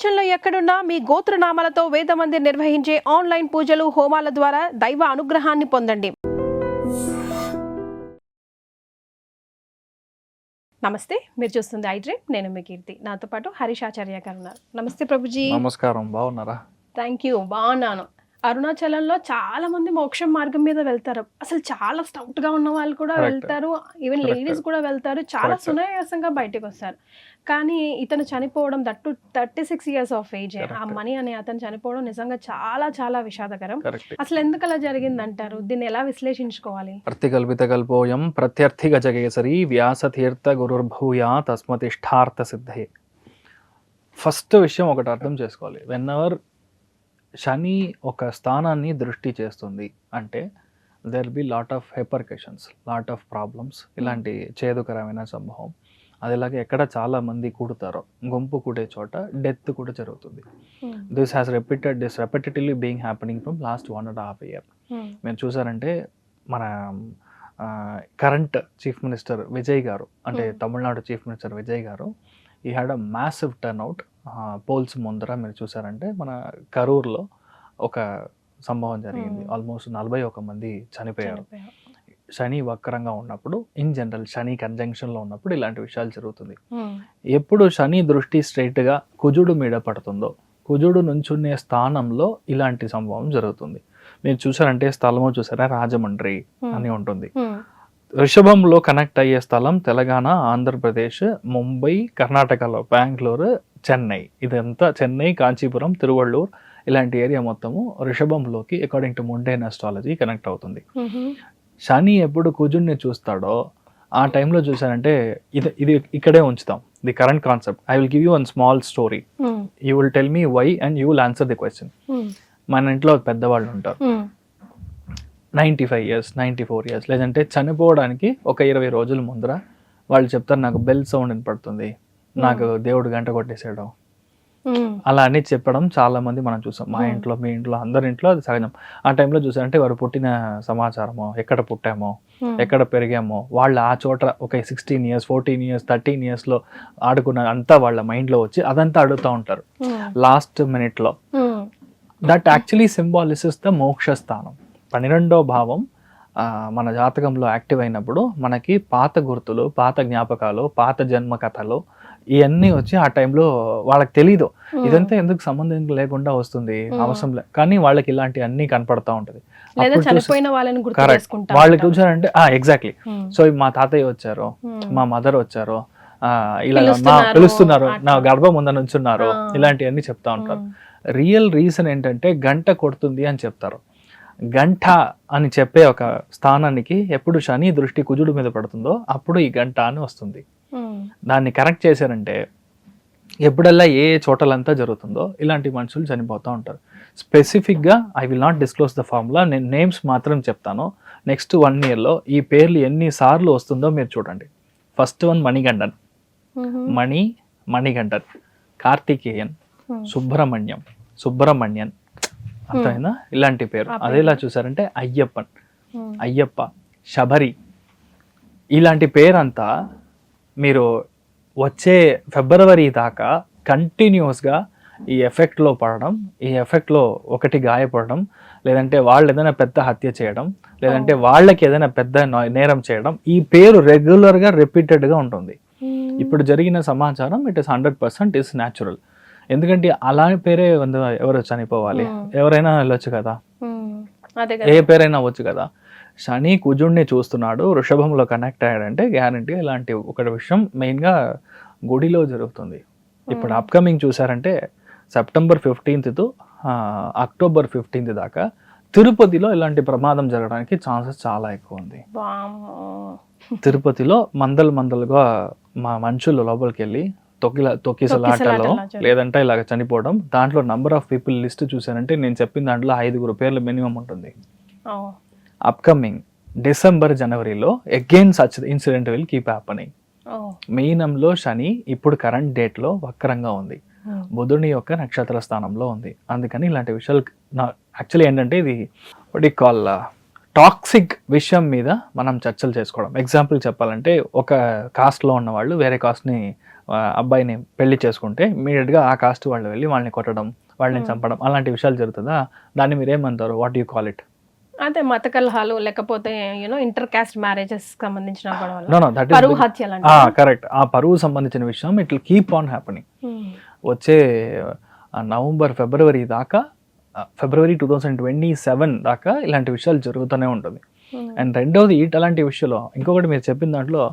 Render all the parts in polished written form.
ప్రపంచంలో ఎక్కడున్నా మీ గోత్రనామాలతో వేదమందిర్ నిర్వహించే ఆన్లైన్ పూజలు హోమాల ద్వారా దైవ అనుగ్రహాన్ని పొందండి. నమస్తే, మీరు చూస్తుంది ఐడ్రీమ్. నేను మీ కీర్తి. నాతో పాటు హరీష్ ఆచార్య గారు ఉన్నారు. నమస్తే ప్రభుజీ. నమస్కారం, బాగున్నారా? థ్యాంక్ యూ, బాగున్నాను. అరుణాచలంలో చాలా మంది మోక్షం మార్గం మీద వెళ్తారు. అసలు చాలా స్టౌట్ గా ఉన్న వాళ్ళు కూడా వెళ్తారు, ఈవెన్ లేడీస్ కూడా వెళ్తారు, చాలా సునాయాసంగా బయటకు వస్తారు. కానీ ఇతను చనిపోవడం, దట్టు 36 years ఆఫ్ ఏజ్, ఆ మనీ అనే అతను చనిపోవడం నిజంగా చాలా చాలా విషాదకరం. అసలు ఎందుకు అలా జరిగింది అంటారు? దీన్ని ఎలా విశ్లేషించుకోవాలి? ప్రతికల్పిత కల్పోయం ప్రత్యర్థి గజకేసరి వ్యాసతీర్థ గురుర్భూయా తస్మతిష్టార్థ సిద్ధే. ఫస్ట్ విషయం ఒకటి అర్థం చేసుకోవాలి. వెన్నెవర్ శని ఒక స్థానాన్ని దృష్టి చేస్తుంది అంటే there be lot of repercussions, lot of problems, ఇలాంటి చేదుకరమైన సంభవం. అదేలాగా ఎక్కడ చాలా మంది కూడతారో, గుంపు కూడే చోట డెత్ కూడా జరుగుతుంది. This repetitively being happening from last 1.5 years. మీరు చూసారంటే మన కరెంట్ చీఫ్ మినిస్టర్ విజయ్ గారు, అంటే తమిళనాడు చీఫ్ మినిస్టర్ విజయ్ గారు, ఈ had a massive turnout polls ముందర. మీరు చూసారంటే మన కరూర్లో ఒక సంభవం జరిగింది. ఆల్మోస్ట్ 41 మంది చనిపోయారు. శని వక్రంగా ఉన్నప్పుడు, ఇన్ జనరల్ శని కంజంక్షన్లో ఉన్నప్పుడు ఇలాంటి విషయాలు జరుగుతుంది. ఎప్పుడు శని దృష్టి స్ట్రైట్గా కుజుడు మీద పడుతుందో, కుజుడు నుంచునే స్థానంలో ఇలాంటి సంభవం జరుగుతుంది. మీరు చూసారంటే స్థలము చూసారా, రాజమండ్రి అని ఉంటుంది. వృషభంలో కనెక్ట్ అయ్యే స్థలం తెలంగాణ, ఆంధ్రప్రదేశ్, ముంబై, కర్ణాటకలో బెంగళూరు, చెన్నై. ఇదంతా చెన్నై, కాంచీపురం, తిరువళ్ళూరు, ఇలాంటి ఏరియా మొత్తము వృషభంలోకి according to mundane astrology connect అవుతుంది. శని ఎప్పుడు కుజుడిని చూస్తాడో ఆ టైంలో చూసారంటే ఇది ఇక్కడే ఉంచుతాం. The current concept. I will give you one small story. You will tell me why and you will answer the question. మన ఇంట్లో పెద్దవాళ్ళు ఉంటారు, 95 years, 94 years, లేదంటే చనిపోవడానికి ఒక 20 రోజుల ముందర వాళ్ళు చెప్తారు, నాకు బెల్ సౌండ్ వినపడుతుంది, నాకు దేవుడు గంట కొట్టేసాడు, అలా అని చెప్పడం చాలా మంది మనం చూసాం. మా ఇంట్లో, మీ ఇంట్లో, అందరి ఇంట్లో అది సహజం. ఆ టైంలో చూసారంటే వారు పుట్టిన సమాచారమో, ఎక్కడ పుట్టామో, ఎక్కడ పెరిగామో, వాళ్ళు ఆ చోట ఒక 16 years, 14 years, 13 yearsలో ఆడుకున్న అంతా వాళ్ళ మైండ్లో వచ్చి అదంతా అడుగుతూ ఉంటారు లాస్ట్ మినిట్లో. దట్ యాక్చువల్లీ సింబాలిసిస్ ద మోక్ష స్థానం. 12వ భావం మన జాతకంలో యాక్టివ్ అయినప్పుడు మనకి పాత గుర్తులు, పాత జ్ఞాపకాలు, పాత జన్మ కథలు ఇవన్నీ వచ్చి ఆ టైంలో వాళ్ళకి తెలీదు, ఇదంతా ఎందుకు సంబంధం లేకుండా వస్తుంది, అవసరం లేదు, కానీ వాళ్ళకి ఇలాంటి అన్ని కనపడతా ఉంటది. వాళ్ళకి చూసారంటే ఎగ్జాక్ట్లీ, సో మా తాతయ్య వచ్చారు, మా మదర్ వచ్చారు, ఇలా పిలుస్తున్నారు, నా గర్భం ముందు నుంచున్నారు, ఇలాంటివన్నీ చెప్తా ఉంటారు. రియల్ రీజన్ ఏంటంటే గంట కొడుతుంది అని చెప్తారు. గంట అని చెప్పే ఒక స్థానానికి ఎప్పుడు శని దృష్టి కుజుడు మీద పడుతుందో అప్పుడు ఈ గంట అని వస్తుంది. దాన్ని కరెక్ట్ చేశారంటే ఎప్పుడల్లా ఏ చోటలంతా జరుగుతుందో ఇలాంటి మనుషులు చనిపోతూ ఉంటారు. స్పెసిఫిక్గా I will not disclose the formula, నేను నేమ్స్ మాత్రం చెప్తాను. నెక్స్ట్ 1 yearలో ఈ పేర్లు ఎన్నిసార్లు వస్తుందో మీరు చూడండి. ఫస్ట్ వన్ మణిగండన్, మణిగండన్, కార్తికేయన్, సుబ్రహ్మణ్యన్, అర్థమైందా? ఇలాంటి పేరు. అదేలా చూసారంటే అయ్యప్ప, శబరి, ఇలాంటి పేరంతా మీరు వచ్చే ఫిబ్రవరి దాకా కంటిన్యూస్గా ఈ ఎఫెక్ట్లో పడడం, ఈ ఎఫెక్ట్లో ఒకటి గాయపడడం, లేదంటే వాళ్ళు ఏదైనా పెద్ద హత్య చేయడం, లేదంటే వాళ్ళకి ఏదైనా పెద్ద నేరం చేయడం, ఈ పేరు రెగ్యులర్గా రిపీటెడ్గా ఉంటుంది. ఇప్పుడు జరిగిన సమాచారం ఇట్ ఇస్ 100% ఇస్ న్యాచురల్. ఎందుకంటే అలాంటి పేరే ఎవరు చనిపోవాలి, ఎవరైనా వెళ్ళొచ్చు కదా, ఏ పేరైనా అవ్వచ్చు కదా. శని కుజుడిని చూస్తున్నాడు, వృషభంలో కనెక్ట్ అయ్యాడంటే గ్యారంటీ ఇలాంటి ఒక విషయం మెయిన్గా గుడిలో జరుగుతుంది. ఇప్పుడు అప్కమింగ్ చూసారంటే September 15th to October 15th దాకా తిరుపతిలో ఇలాంటి ప్రమాదం జరగడానికి ఛాన్సెస్ చాలా ఎక్కువ ఉంది. తిరుపతిలో మందలుగా మా మనుషులు లోపలికి వెళ్ళి తొక్కిసలాటలో లేదంటే ఇలాగ చనిపోవడం. దాంట్లో నంబర్ ఆఫ్ పీపుల్ లిస్ట్ చూసానంటే నేను చెప్పిన దాంట్లో 5 పేర్లు మినిమం ఉంటుంది. అప్కమింగ్ December, Januaryలో again such incident will keep happening. మీనంలో శని ఇప్పుడు కరెంట్ డేట్లో వక్రంగా ఉంది, బుధుని యొక్క నక్షత్ర స్థానంలో ఉంది. అందుకని ఇలాంటి విషయాలు యాక్చువల్లీ ఏంటంటే ఇది కాల్ టాక్సిక్ విషయం మీద మనం చర్చలు చేసుకోవడం. ఎగ్జాంపుల్ చెప్పాలంటే ఒక కాస్ట్లో ఉన్న వాళ్ళు వేరే కాస్ట్ని అబ్బాయిని పెళ్లి చేసుకుంటే ఇమీడియట్గా ఆ కాస్ట్ వాళ్ళు వెళ్ళి వాళ్ళని కొట్టడం, వాళ్ళని చంపడం అలాంటి విషయాలు జరుగుతుందా? దాన్ని మీరు ఏమంటారు? What you call it? అదే మత కలహాలు లేకపోతే ఇంటర్ కాస్ట్ మ్యారేజెస్ సంబంధించిన గొడవలు, నో దట్ పరువు హత్యలు కరెక్ట్. ఆ పరువు సంబంధించిన విషయం it will keep on happening. వచ్చే నవంబర్ ఫిబ్రవరి 2027 దాకా ఇలాంటి విషయాలు జరుగుతూనే ఉంటుంది. అండ్ రెండవది అలాంటి విషయంలో ఇంకొకటి మీరు చెప్పిన దాంట్లో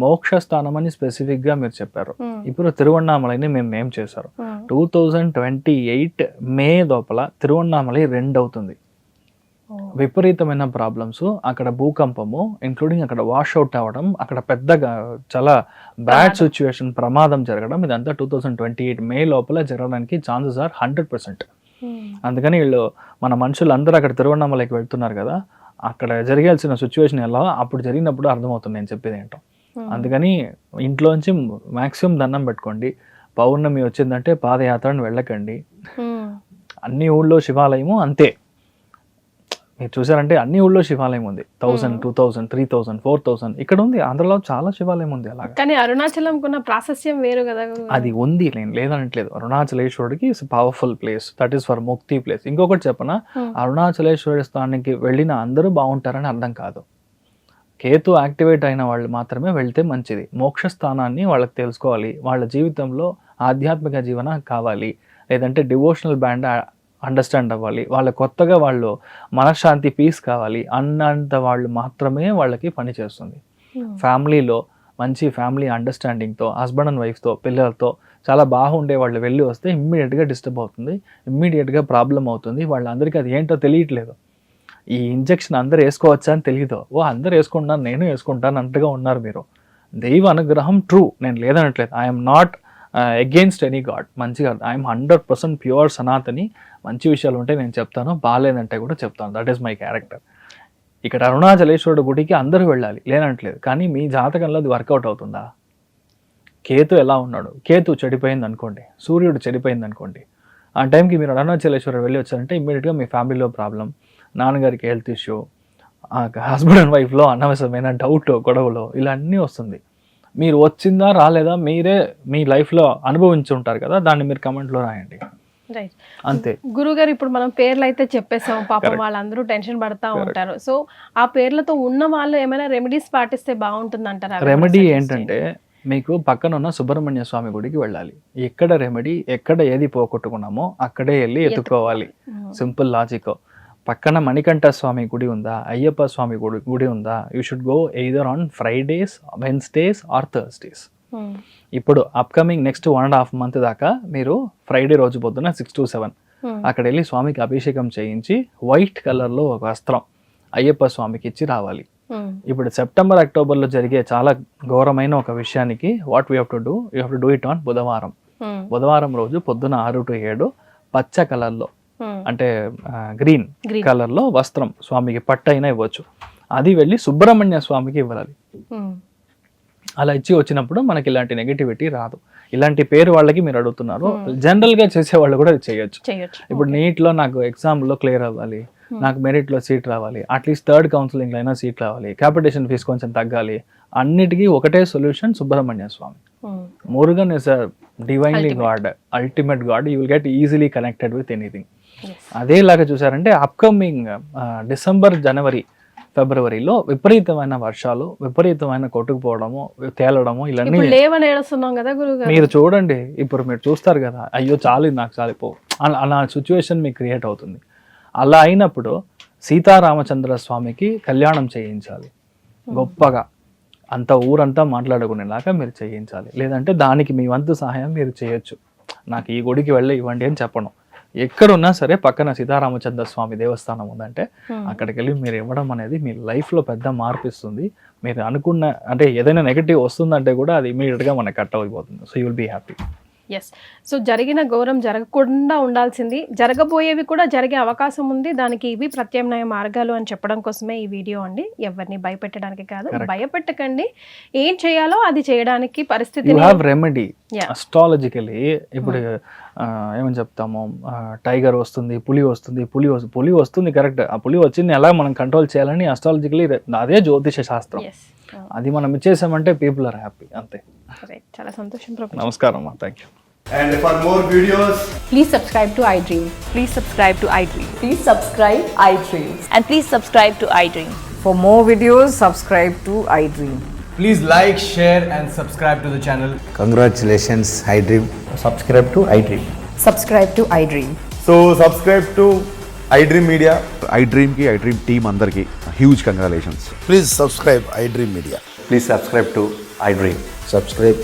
మోక్ష స్థానం అని స్పెసిఫిక్గా మీరు చెప్పారు. ఇప్పుడు తిరువణామలని మేము నేమ్ చేశారు. 2028 మే లోపల తిరువణామలై 2 అవుతుంది. విపరీతమైన ప్రాబ్లమ్స్, అక్కడ భూకంపము ఇంక్లూడింగ్ అక్కడ వాష్ అవుట్ అవ్వడం, అక్కడ పెద్దగా చాలా బ్యాడ్ సిచ్యువేషన్, ప్రమాదం జరగడం, ఇదంతా 2028 మే లోపల జరగడానికి ఛాన్సెస్ ఆర్ 100%. అందుకని వీళ్ళు మన మనుషులందరూ అక్కడ తిరువణామలైకి వెళ్తున్నారు కదా, అక్కడ జరగాల్సిన సిచ్యువేషన్ ఎలా అప్పుడు జరిగినప్పుడు అర్థమవుతుంది నేను చెప్పేది ఏంటో. అందుకని ఇంట్లోంచి మ్యాక్సిమం దండం పెట్టుకోండి. పౌర్ణమి వచ్చిందంటే పాదయాత్రను వెళ్ళకండి. అన్ని ఊళ్ళో శివాలయము అంతే. మీరు చూసారంటే అన్ని ఊళ్ళో శివాలయం ఉంది. 1000, 2000, 3000, 4000 ఇక్కడ ఉంది. ఆంధ్రలో చాలా శివాలయం ఉంది అలాగా. కానీ అరుణాచలం కున్న ప్రాశస్యం వేరు కదా. అది ఉంది, నేను లేదనట్లేదు. అరుణాచలేశ్వరుడికి is powerful place, that is for mukti place. ఇంకొకటి చెప్పనా, అరుణాచలేశ్వరుడి స్థానానికి వెళ్ళిన అందరూ బాగుంటారని అర్థం కాదు. కేతు యాక్టివేట్ అయిన వాళ్ళు మాత్రమే వెళ్తే మంచిది. మోక్ష స్థానాన్ని వాళ్ళకి తెలుసుకోవాలి, వాళ్ళ జీవితంలో ఆధ్యాత్మిక జీవన కావాలి, లేదంటే డివోషనల్ బ్యాండ్ అండర్స్టాండ్ అవ్వాలి, వాళ్ళ కొత్తగా వాళ్ళు మనశ్శాంతి, పీస్ కావాలి అన్నంత వాళ్ళు మాత్రమే వాళ్ళకి పని చేస్తుంది. ఫ్యామిలీలో మంచి ఫ్యామిలీ అండర్స్టాండింగ్తో, హస్బెండ్ అండ్ వైఫ్తో, పిల్లలతో చాలా బాగుండే వాళ్ళు వెళ్ళి వస్తే ఇమ్మీడియట్గా డిస్టర్బ్ అవుతుంది, ఇమ్మీడియట్గా ప్రాబ్లం అవుతుంది. వాళ్ళందరికీ అది ఏంటో తెలియట్లేదు. ఈ ఇంజెక్షన్ అందరు వేసుకోవచ్చా అని తెలియదు. అందరు వేసుకుంటాను, నేను వేసుకుంటాను అన్నట్టుగా ఉన్నారు మీరు. దైవ అనుగ్రహం ట్రూ, నేను లేదనట్లేదు. I'm not against any God, మంచిగా ఐఎమ్ 100% ప్యూర్ సనాతని. మంచి విషయాలు ఉంటే నేను చెప్తాను, బాగాలేదంటే కూడా చెప్తాను. That is my character. ఇక్కడ అరుణాచలేశ్వరుడు గుడికి అందరూ వెళ్ళాలి లేనట్లేదు, కానీ మీ జాతకంలో అది వర్కౌట్ అవుతుందా? కేతు ఎలా ఉన్నాడు? కేతు చెడిపోయింది అనుకోండి, సూర్యుడు చెడిపోయింది అనుకోండి, ఆ టైంకి మీరు అరుణాచలేశ్వరుడు వెళ్ళి వచ్చారంటే ఇమ్మీడియట్గా మీ ఫ్యామిలీలో ప్రాబ్లం, నాన్నగారికి హెల్త్ ఇష్యూ, హస్బెండ్ అండ్ వైఫ్లో అనవసరమైన డౌట్, గొడవలు ఇలా అన్నీ వస్తుంది. మీరు వచ్చిందా రాలేదా మీరే మీ లైఫ్లో అనుభవించి ఉంటారు కదా, దాన్ని మీరు కమెంట్లో రాయండి. రైట్, అంతే. గురుగారు ఇప్పుడు మనం పేర్లు అయితే చెప్పేసాం, పాపం వాళ్ళందరూ టెన్షన్ పడతా ఉంటారు. సో ఆ పేర్లతో ఉన్న వాళ్ళు ఏమైనా రెమెడీస్ పాటిస్తే బాగుంటుంది అంటారా? రెమెడీ ఏంటంటే మీకు పక్కన ఉన్న సుబ్రహ్మణ్య స్వామి గుడికి వెళ్ళాలి. ఎక్కడ రెమెడీ, ఎక్కడ ఏది పోగొట్టుకున్నామో అక్కడే వెళ్ళి ఎత్తుకోవాలి. Simple logic. పక్కన మణికంఠ స్వామి గుడి ఉందా, అయ్యప్ప స్వామి గుడి ఉందా, you should go either on Fridays, Wednesdays or Thursdays. ఇప్పుడు అప్కమింగ్ నెక్స్ట్ 1.5 month దాకా మీరు ఫ్రైడే రోజు పొద్దున 6 to 7 అక్కడ వెళ్ళి స్వామికి అభిషేకం చేయించి వైట్ కలర్లో ఒక వస్త్రం అయ్యప్ప స్వామికి ఇచ్చి రావాలి. ఇప్పుడు సెప్టెంబర్, అక్టోబర్లో జరిగే చాలా ఘోరమైన ఒక విషయానికి what we have to do it on బుధవారం. బుధవారం రోజు పొద్దున 6 to 7 పచ్చ కలర్లో, అంటే గ్రీన్ కలర్లో వస్త్రం స్వామికి పట్టు అయినా ఇవ్వచ్చు. అది వెళ్ళి సుబ్రహ్మణ్య స్వామికి ఇవ్వాలి. అలా ఇచ్చి వచ్చినప్పుడు మనకి ఇలాంటి నెగిటివిటీ రాదు. ఇలాంటి పేరు వాళ్ళకి మీరు అడుగుతున్నారు, జనరల్గా చేసే వాళ్ళు కూడా చేయొచ్చు. ఇప్పుడు నీట్లో నాకు ఎగ్జామ్లో క్లియర్ అవ్వాలి, నాకు మెరిట్లో సీట్ రావాలి, అట్లీస్ట్ 3rd కౌన్సిలింగ్లో అయినా సీట్ రావాలి, కాంపిటీషన్ ఫీజు కొంచెం తగ్గాలి, అన్నిటికీ ఒకటే solution Subrahmanya Swamy. Murugan is a divinely God, ultimate God. You will get easily connected with anything. అదేలాగా చూసారంటే అప్కమింగ్ డిసెంబర్, జనవరి, ఫిబ్రవరిలో విపరీతమైన వర్షాలు, విపరీతమైన కొట్టుకుపోవడము, తేలడము ఇలాన్నీ మీరు చూడండి. ఇప్పుడు మీరు చూస్తారు కదా, అయ్యో చాలు నాకు చాలిపో అలా సిచ్యువేషన్ మీకు క్రియేట్ అవుతుంది. అలా అయినప్పుడు సీతారామచంద్ర స్వామికి కళ్యాణం చేయించాలి గొప్పగా, అంత ఊరంతా మాట్లాడుకునేలాగా మీరు చేయించాలి. లేదంటే దానికి మీ వంతు సహాయం మీరు చేయొచ్చు. నాకు ఈ గుడికి వెళ్ళి ఇవ్వండి అని చెప్పను. ఎక్కడున్నా సరే పక్కన సీతారామచంద్ర స్వామి దేవస్థానం ఉందంటే అక్కడికి వెళ్ళి మీరు ఇవ్వడం అనేది మీ లైఫ్లో పెద్ద మార్పు ఇస్తుంది. మీరు అనుకున్న అంటే ఏదైనా నెగిటివ్ వస్తుందంటే కూడా అది ఇమీడియట్గా మనకు కట్ అయిపోతుంది. So you will be happy. Yes. So జరిగిన ఘోరం జరగకుండా ఉండాల్సింది, జరగబోయేవి కూడా జరిగే అవకాశం ఉంది. దానికి ఇవి ప్రత్యామ్నాయ మార్గాలు అని చెప్పడం కోసమే ఈ వీడియో అండి. ఎవరిని భయపెట్టడానికి కాదు, భయపెట్టకండి. ఏం చేయాలో అది చేయడానికి పరిస్థితి రెమెడీ. అస్ట్రాలజికలీ ఇప్పుడు ఏమని చెప్తాము, టైగర్ వస్తుంది, పులి వస్తుంది కరెక్ట్. ఆ పులి వచ్చింది ఎలా మనం కంట్రోల్ చేయాలని అస్ట్రాలజికలీ అదే జ్యోతిష శాస్త్రం. అది మనం ఇచ్చేసామంటే పీపుల్ ఆర్ హ్యాపీ అంతే. Right. చాలా సంతోషం ప్రభు. నమస్కారం అమ్మా, thank you. And for more videos, Please subscribe to iDream. Please subscribe to iDream. Please subscribe iDream. And please subscribe to iDream. For more videos, subscribe to iDream. please like, share, and subscribe to the channel. Congratulations, iDream. Subscribe to iDream. Subscribe to iDream. So subscribe to iDream Media. iDream team అందరికి huge congratulations. Please subscribe iDream Media. Please subscribe to iDream. Subscribe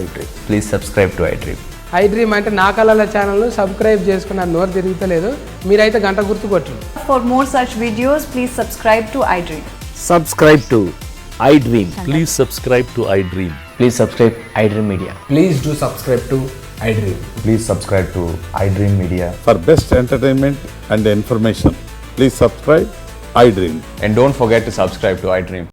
iDream. Please subscribe to iDream. iDream అంటే నా కళల ఛానల్ను subscribe చేసుకున్న నోరు తిరుగుతలేదు, మీరైతే గంట గుర్తు కొట్టండి. For more such videos, please subscribe to iDream. Subscribe to iDream. Please subscribe to iDream. Please subscribe iDream Media. Please do subscribe to iDream. Please subscribe to iDream Media. For best entertainment and information, please subscribe iDream. And don't forget to subscribe to iDream.